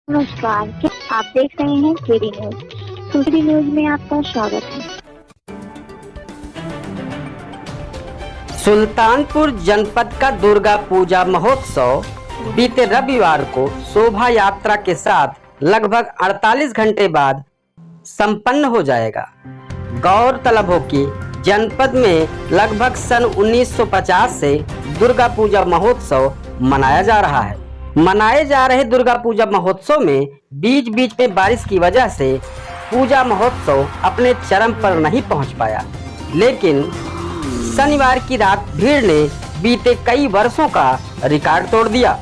नमस्कार, आप देख रहे हैं केडी न्यूज। केडी न्यूज में आपका स्वागत है। सुल्तानपुर जनपद का दुर्गा पूजा महोत्सव बीते रविवार को शोभा यात्रा के साथ लगभग 48 घंटे बाद संपन्न हो जाएगा। गौरतलब हो कि जनपद में लगभग सन 1950 से दुर्गा पूजा महोत्सव मनाया जा रहा है। मनाए जा रहे दुर्गा पूजा महोत्सव में बीच बीच में बारिश की वजह से पूजा महोत्सव अपने चरम पर नहीं पहुंच पाया, लेकिन शनिवार की रात भीड़ ने बीते कई वर्षों का रिकॉर्ड तोड़ दिया।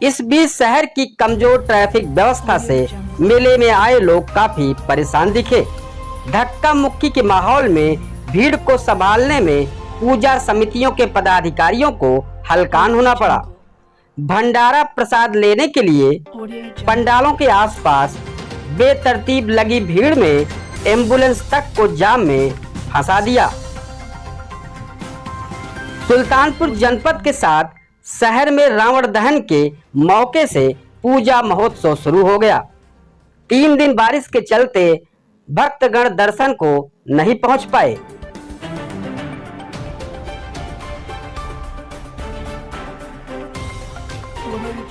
इस बीच शहर की कमजोर ट्रैफिक व्यवस्था से मेले में आए लोग काफी परेशान दिखे। धक्का मुक्की के माहौल में भीड़ को संभालने में पूजा समितियों के पदाधिकारियों को हलकान होना पड़ा। भंडारा प्रसाद लेने के लिए पंडालों के आसपास बेतरतीब लगी भीड़ में एम्बुलेंस तक को जाम में फंसा दिया। सुल्तानपुर जनपद के साथ शहर में रावण दहन के मौके से पूजा महोत्सव शुरू हो गया। 3 दिन बारिश के चलते भक्तगण दर्शन को नहीं पहुंच पाए।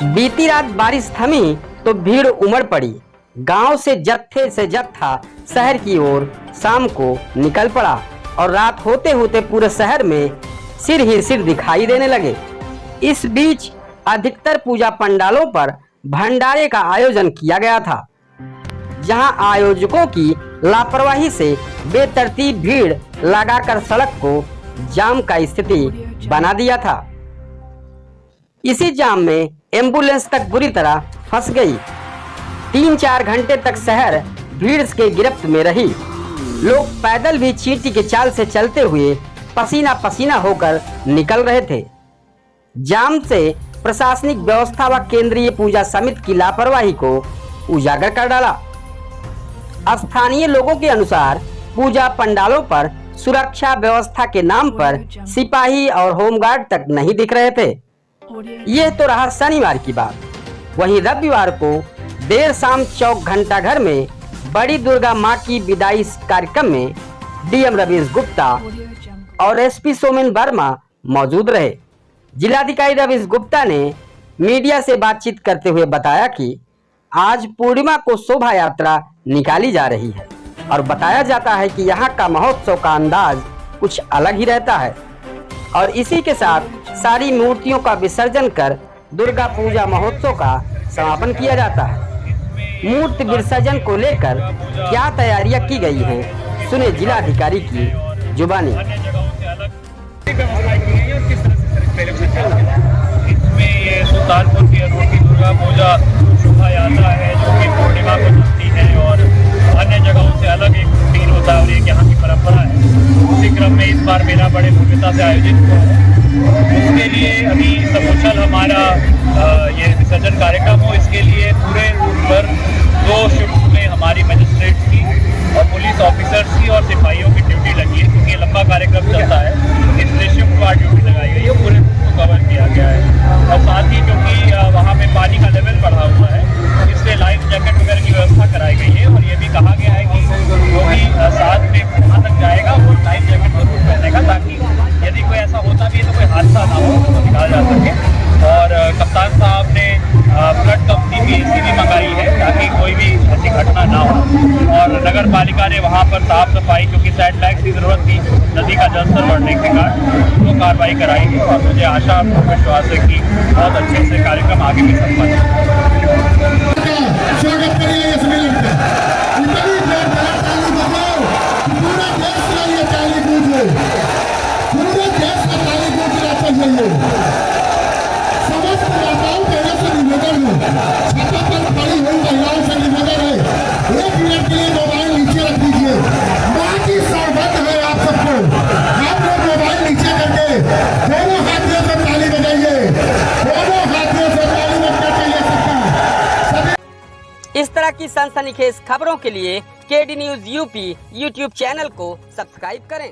बीती रात बारिश थमी तो भीड़ उमड़ पड़ी। गांव से जत्था शहर की ओर शाम को निकल पड़ा और रात होते होते पूरे शहर में सिर ही सिर दिखाई देने लगे। इस बीच अधिकतर पूजा पंडालों पर भंडारे का आयोजन किया गया था, जहां आयोजकों की लापरवाही से बेतरतीब भीड़ लगाकर सड़क को जाम का स्थिति बना दिया था। इसी जाम में एम्बुलेंस तक बुरी तरह फंस गई। 3-4 घंटे तक शहर भीड़ के गिरफ्त में रही। लोग पैदल भी चींटी के चाल से चलते हुए पसीना पसीना होकर निकल रहे थे। जाम से प्रशासनिक व्यवस्था व केंद्रीय पूजा समिति की लापरवाही को उजागर कर डाला। स्थानीय लोगों के अनुसार पूजा पंडालों पर सुरक्षा व्यवस्था के नाम पर सिपाही और होमगार्ड तक नहीं दिख रहे थे। यह तो रहा शनिवार की बात। वहीं रविवार को देर शाम चौक घंटा घर में बड़ी दुर्गा मां की विदाई कार्यक्रम में डीएम रवीश गुप्ता और एसपी सोमेन वर्मा मौजूद रहे। जिलाधिकारी रवीश गुप्ता ने मीडिया से बातचीत करते हुए बताया कि आज पूर्णिमा को शोभा यात्रा निकाली जा रही है और बताया जाता है कि यहाँ का महोत्सव का अंदाज कुछ अलग ही रहता है और इसी के साथ सारी मूर्तियों का विसर्जन कर दुर्गा पूजा महोत्सव का समापन किया जाता है। मूर्ति विसर्जन को लेकर क्या तैयारियां की गई हैं, सुने जिलाधिकारी की जुबानी। इसमें ये सुल्तानपुर की अनोखी दुर्गा पूजा शोभा यात्रा है जो कि पूर्णिमा को चलती है और अन्य जगहों से अलग एक रूटीन होता है और एक यहाँ की परंपरा है। उसी क्रम में इस बार मेला बड़े भव्यता से आयोजित हुआ है। उसके लिए अभी समुचल हमारा ये विसर्जन कार्यक्रम हो, इसके लिए पूरे रूट पर 2 शिफ्ट में हमारी मजिस्ट्रेट की और पुलिस ऑफिसर्स की और सिपाहियों की ड्यूटी लगी है, क्योंकि लंबा कार्यक्रम चलता है, इसलिए शिफ्ट वार ड्यूटी लगाई गई है। पूरे रूट को कवर किया गया है और साथ ही क्योंकि वहाँ पे पानी का लेवल बढ़ा हुआ है, इसलिए लाइफ जैकेट वगैरह की व्यवस्था कराई गई है और ये भी कहा गया है कि जो भी साथ में वहाँ तक जाएगा वो लाइफ जैकेट जरूर पहनेगा, ताकि यदि कोई ऐसा होता भी है तो कोई हादसा ना हो तो निकाला जा सके। और कप्तान साहब ने फ्लड कंपनी की भी मंगाई है ताकि कोई भी ऐसी घटना ना हो और नगर पालिका ने वहाँ पर साफ सफाई, क्योंकि सैटेलाइट की जरूरत थी नदी का जलस्तर बढ़ने के कारण, तो कार्रवाई कराई है और मुझे आशा और विश्वास है कि बहुत अच्छे से कार्यक्रम आगे भी संपन्न इस तरह की सनसनीखेज खबरों के लिए KD news UP YouTube channel को सब्सक्राइब करें।